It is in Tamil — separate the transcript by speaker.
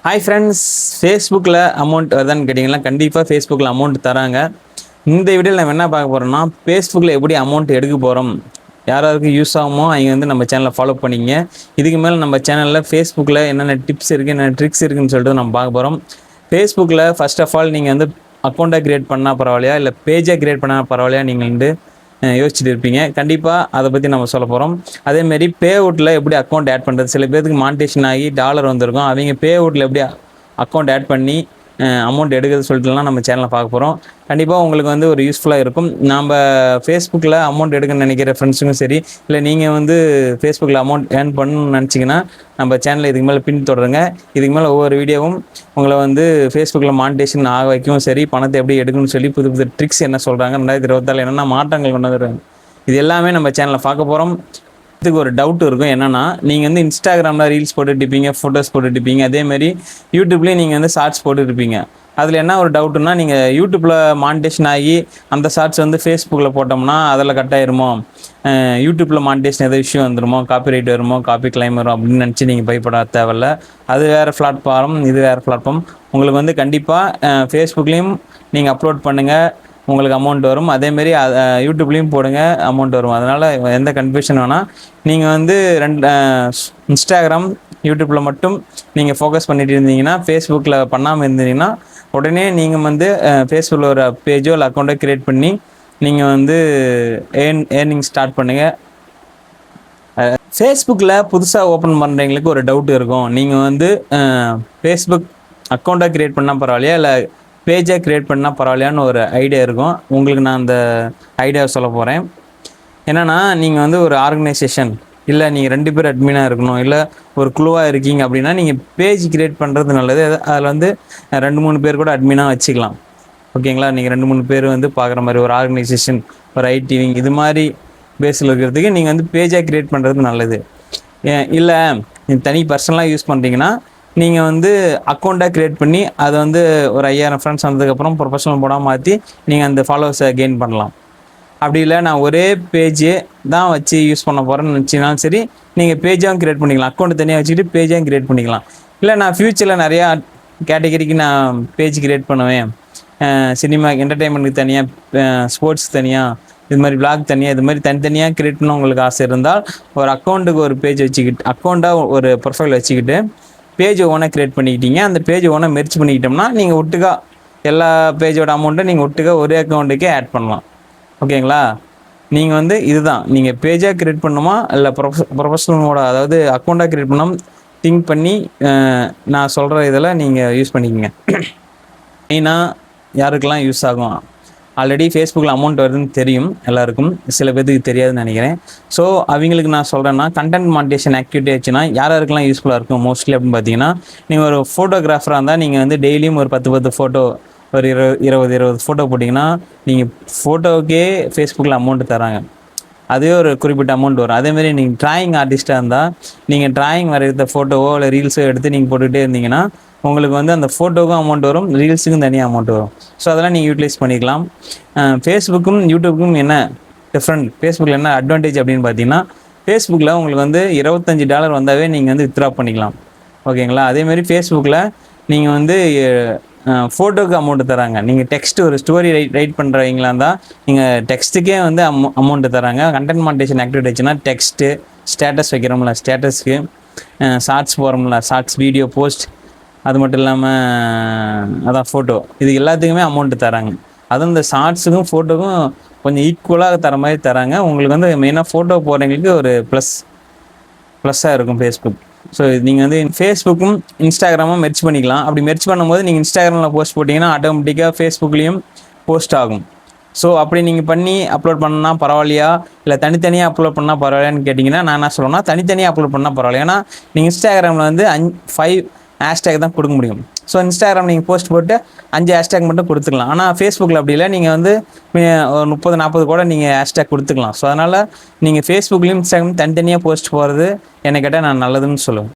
Speaker 1: ஹாய் ஃப்ரெண்ட்ஸ், ஃபேஸ்புக்கில் அமௌண்ட் வருதான்னு கேட்டிங்கன்னா கண்டிப்பாக ஃபேஸ்புக்கில் அமௌண்ட் தராங்க. இந்த வீடியோவில் நம்ம என்ன பார்க்க போகிறோம்னா, ஃபேஸ்புக்கில் எப்படி அமௌண்ட் எடுக்க போகிறோம், யாராருக்கு யூஸ் ஆகுமோ அவங்க நம்ம சேனலை ஃபாலோ பண்ணிங்க. இதுக்கு மேலே நம்ம சேனலில் ஃபேஸ்புக்கில் என்னென்ன டிப்ஸ் இருக்குது, என்னென்ன ட்ரிக்ஸ் இருக்குதுன்னு சொல்லிட்டு நம்ம பார்க்க போகிறோம். ஃபேஸ்புக்கில் ஃபர்ஸ்ட் ஆஃப் ஆல் நீங்கள் அக்கௌண்ட்டை க்ரியேட் பண்ணால் பரவாயில்லையா, இல்லை பேஜை க்ரியேட் பண்ணால் பரவாயில்லையா, நீங்கள் யோசிச்சுட்டு இருப்பீங்க. கண்டிப்பாக அதை பற்றி நம்ம சொல்ல போகிறோம். அதேமாரி பே அவுட்டில் எப்படி அக்கௌண்ட் ஆட் பண்ணுறது, சில பேருக்கு மானிட்டேஷன் ஆகி டாலர் வந்திருக்கும், அவங்க பே அவுட்டில் எப்படி அக்கௌண்ட் ஆட் பண்ணி அமௌண்ட் எடுக்கிறது சொல்லிட்டுலாம் நம்ம சேனலில் பார்க்க போகிறோம். கண்டிப்பாக உங்களுக்கு ஒரு யூஸ்ஃபுல்லாக இருக்கும். நம்ம ஃபேஸ்புக்கில் அமௌண்ட் எடுக்கணும்னு நினைக்கிற ஃப்ரெண்ட்ஸுக்கும் சரி, இல்லை நீங்கள் ஃபேஸ்புக்கில் அமௌண்ட் ஏர்ன் பண்ணணும்னு நினச்சிங்கன்னா நம்ம சேனலை இதுக்கு மேலே பின்தொடருங்க. இதுக்கு மேலே ஒவ்வொரு வீடியோவும் உங்களை ஃபேஸ்புக்கில் மானிட்டேஷன் ஆக வைக்கவும் சரி, பணத்தை எப்படி எடுக்கணும்னு சொல்லி புது புது ட்ரிக்ஸ் என்ன சொல்கிறாங்க, 2024 என்னென்ன மாற்றங்கள் கொண்டு வருவாங்க, இது எல்லாமே நம்ம சேனலில் பார்க்க போகிறோம். இதுக்கு ஒரு டவுட் இருக்கும், என்னென்னா நீங்கள் இன்ஸ்டாகிராமில் ரீல்ஸ் போட்டுட்ருப்பீங்க, ஃபோட்டோஸ் போட்டுட்ருப்பீங்க, அதேமாதிரி யூடியூப்லேயும் நீங்கள் ஷார்ட்ஸ் போட்டுட்ருப்பீங்க. அதில் என்ன ஒரு டவுட்டுன்னா, நீங்கள் யூடியூப்பில் மானிட்டேஷன் ஆகி அந்த ஷார்ட்ஸ் ஃபேஸ்புக்கில் போட்டோம்னா அதில் கட் ஆயிருமோ, யூடியூப்பில் மானிட்டேஷன் எதாவது இஷ்யூ வந்துடுமோ, காப்பி ரைட் வருமோ, காப்பி கிளைம் வரும் அப்படின்னு நினச்சி நீங்கள் பயப்பட தேவையில்ல. அது வேறு பிளாட்ஃபார்ம், இது வேறு பிளாட்ஃபார்ம். உங்களுக்கு கண்டிப்பாக ஃபேஸ்புக்லேயும் நீங்கள் அப்லோட் பண்ணுங்கள், உங்களுக்கு அமௌண்ட் வரும். அதேமாரி யூடியூப்லேயும் போடுங்க, அமௌண்ட் வரும். அதனால் எந்த கன்ஃபியூஷன் வேணால் நீங்கள் இன்ஸ்டாகிராம் யூடியூப்பில் மட்டும் நீங்கள் ஃபோக்கஸ் பண்ணிட்டு இருந்தீங்கன்னா, ஃபேஸ்புக்கில் பண்ணாமல் இருந்தீங்கன்னா உடனே நீங்கள் ஃபேஸ்புக்கில் ஒரு பேஜோ இல்லை அக்கௌண்ட்டோ க்ரியேட் பண்ணி நீங்கள் ஏர்னிங் ஸ்டார்ட் பண்ணுங்கள். ஃபேஸ்புக்கில் புதுசாக ஓப்பன் பண்ணுறவங்களுக்கு ஒரு டவுட் இருக்கும், நீங்கள் ஃபேஸ்புக் அக்கௌண்ட்டை க்ரியேட் பண்ணால் பரவாயில்லையா, இல்லை பேஜை க்ரியேட் பண்ணால் பரவாயில்லையான்னு ஒரு ஐடியா இருக்கும். உங்களுக்கு நான் அந்த ஐடியாவை சொல்ல போகிறேன். என்னென்னா, நீங்கள் ஒரு ஆர்கனைசேஷன், இல்லை நீங்கள் 2 பேர் அட்மினாக இருக்கணும், இல்லை ஒரு குழுவாக இருக்கீங்க அப்படின்னா நீங்கள் பேஜ் க்ரியேட் பண்ணுறது நல்லது. அதில் 2-3 பேர் கூட அட்மினாக வச்சுக்கலாம். ஓகேங்களா? நீங்கள் 2-3 பேர் பார்க்குற மாதிரி ஒரு ஆர்கனைசேஷன், ஒரு ஐடி விங், இது மாதிரி பேஸில் இருக்கிறதுக்கு நீங்கள் பேஜாக க்ரியேட் பண்ணுறது நல்லது. இல்லை தனி பர்சனலாக யூஸ் பண்ணுறீங்கன்னா நீங்கள் அக்கௌண்ட்டாக க்ரியேட் பண்ணி அதை ஒரு 5000 ஃப்ரெண்ட்ஸ் வந்ததுக்கப்புறம் ப்ரொஃபஷனல் போடாமல் மாற்றி நீங்கள் அந்த ஃபாலோவர்ஸை கெயின் பண்ணலாம். அப்படி இல்லை நான் ஒரே பேஜ் தான் வச்சு யூஸ் பண்ண போகிறேன்னு நினச்சினாலும் சரி, நீங்கள் பேஜாகவும் க்ரியேட் பண்ணிக்கலாம். அக்கௌண்ட் தனியாக வச்சுக்கிட்டு பேஜாகவும் க்ரியேட் பண்ணிக்கலாம். இல்லை நான் ஃப்யூச்சரில் நிறையா கேட்டகரிக்கு நான் பேஜ் க்ரியேட் பண்ணுவேன், சினிமா என்டர்டெயின்மெண்ட்டுக்கு தனியாக, ஸ்போர்ட்ஸ்க்கு தனியாக, இது மாதிரி விளாக் தனியாக, இது மாதிரி தனித்தனியாக க்ரியேட் பண்ண உங்களுக்கு ஆசை இருந்தால் ஒரு அக்கௌண்ட்டுக்கு ஒரு பேஜ் வச்சுக்கிட்டு, அக்கௌண்ட்டாக ஒரு ப்ரொஃபைல் வச்சுக்கிட்டு பேஜ் ஒன்றா க்ரியேட் பண்ணிக்கிட்டீங்க. அந்த பேஜ் ஒன்றா மெர்ச் பண்ணிக்கிட்டோம்னா நீங்கள் ஒட்டுக்கா எல்லா பேஜோட அமௌண்ட்டை நீங்கள் ஒட்டுக்கா ஒரே அக்கௌண்ட்டுக்கே ஆட் பண்ணலாம். ஓகேங்களா? நீங்கள் இதுதான், நீங்கள் பேஜாக க்ரியேட் பண்ணுமா இல்லை ப்ரொஃபஷனலோட, அதாவது அக்கௌண்ட்டாக க்ரியேட் பண்ணாமல் திங்க் பண்ணி நான் சொல்கிற இதில் நீங்கள் யூஸ் பண்ணிக்கோங்க. மெயினாக யாருக்கெல்லாம் யூஸ் ஆகும், ஆல்ரெடி ஃபேஸ்புக்கில் அமௌண்ட் வருதுன்னு தெரியும் எல்லாருக்கும், சில பேருக்கு தெரியாதுன்னு நினைக்கிறேன். ஸோ அவங்களுக்கு நான் சொல்கிறேன்னா, கண்டென்ட் மானிட்டேஷன் ஆக்டிவிட்டி ஆச்சுன்னா யாருக்கெல்லாம் யூஸ்ஃபுல்லாக இருக்கும் மோஸ்ட்லி அப்படின்னு பார்த்தீங்கன்னா, நீங்கள் ஒரு ஃபோட்டோகிராஃபராக இருந்தால் நீங்கள் டெய்லியும் ஒரு 10 ஃபோட்டோ, ஒரு 20 ஃபோட்டோ போட்டிங்கன்னா நீங்கள் ஃபோட்டோவுக்கே ஃபேஸ்புக்கில் அமௌண்ட் தராங்க. அதுவே ஒரு குறிப்பிட்ட அமௌண்ட் வரும். அதேமாதிரி நீங்கள் ட்ராயிங் ஆர்டிஸ்ட்டாக இருந்தால் நீங்கள் ட்ராயிங் வரைகிற ஃபோட்டோவோ இல்லை ரீல்ஸோ எடுத்து நீங்கள் போட்டுக்கிட்டே இருந்தீங்கன்னா உங்களுக்கு அந்த ஃபோட்டோவுக்கும் அமௌண்ட் வரும், ரீல்ஸுக்கும் தனியாக அமௌண்ட் வரும். ஸோ அதெல்லாம் நீங்கள் யூட்டிலைஸ் பண்ணிக்கலாம். ஃபேஸ்புக்கும் யூடியூப்புக்கும் என்ன டிஃப்ரெண்ட், ஃபேஸ்புக்கில் என்ன அட்வான்டேஜ் அப்படின்னு பார்த்தீங்கன்னா, ஃபேஸ்புக்கில் உங்களுக்கு $25 வந்தாவே நீங்கள் வித்ட்ரா பண்ணிக்கலாம். ஓகேங்களா? அதேமாதிரி ஃபேஸ்புக்கில் நீங்கள் ஃபோட்டோவுக்கு அமௌண்ட்டு தராங்க. நீங்கள் ஒரு ஸ்டோரி ரைட் பண்ணுறவங்களா இருந்தால் நீங்கள் டெக்ஸ்ட்டுக்கே அமௌண்ட்டு தராங்க. கண்டென்ட் மானிட்டேஷன் ஆக்டிவிட்டி ஆச்சுன்னா டெக்ஸ்ட்டு, ஸ்டேட்டஸ் வைக்கிறோம்ல, ஸ்டேட்டஸ்க்கு, ஷார்ட்ஸ் போகிறோம்ல, ஷார்ட்ஸ் வீடியோ போஸ்ட், அது மட்டும் இல்லாமல் அதான் ஃபோட்டோ, இது எல்லாத்துக்குமே அமௌண்ட்டு தராங்க. அதுவும் இந்த ஷார்ட்ஸுக்கும் ஃபோட்டோக்கும் கொஞ்சம் ஈக்குவலாக தர மாதிரி தராங்க. உங்களுக்கு மெயினாக ஃபோட்டோ போடுறவங்களுக்கு ஒரு ப்ளஸ்ஸாக இருக்கும் ஃபேஸ்புக். ஸோ நீங்கள் ஃபேஸ்புக்கும் இன்ஸ்டாகிராமும் மெர்ச் பண்ணிக்கலாம். அப்படி மெர்ச் பண்ணும்போது நீங்கள் இன்ஸ்டாகிராமில் போஸ்ட் போட்டிங்கன்னா ஆட்டோமேட்டிக்காக ஃபேஸ்புக்லேயும் போஸ்ட் ஆகும். ஸோ அப்படி நீங்கள் பண்ணி அப்லோட் பண்ணால் பரவாயில்லையா, இல்லை தனித்தனியாக அப்லோட் பண்ணால் பரவாயில்லையான்னு கேட்டிங்கன்னா, நான் என்ன சொல்லுவேன்னா தனித்தனியாக அப்லோட் பண்ணால் பரவாயில்ல. ஏன்னா நீங்கள் இன்ஸ்டாகிராமில் 5 ஹேஷ்டேக் தான் கொடுக்க முடியும். ஸோ இன்ஸ்டாகிராம் நீங்கள் போஸ்ட் போட்டு 5 ஹேஷ்டேக் மட்டும் கொடுத்துக்கலாம். ஆனால் ஃபேஸ்புக்கில் அப்படி இல்லை, நீங்கள் ஒரு 30-40 கூட நீங்கள் ஹேஷ்டேக் கொடுத்துக்கலாம். ஸோ அதனால் நீங்கள் ஃபேஸ்புக்லேயும் இன்ஸ்டாகிராம் தனித்தனியாக போஸ்ட் போகிறது என்னை கேட்டால் நான் நல்லதுன்னு சொல்லுவேன்.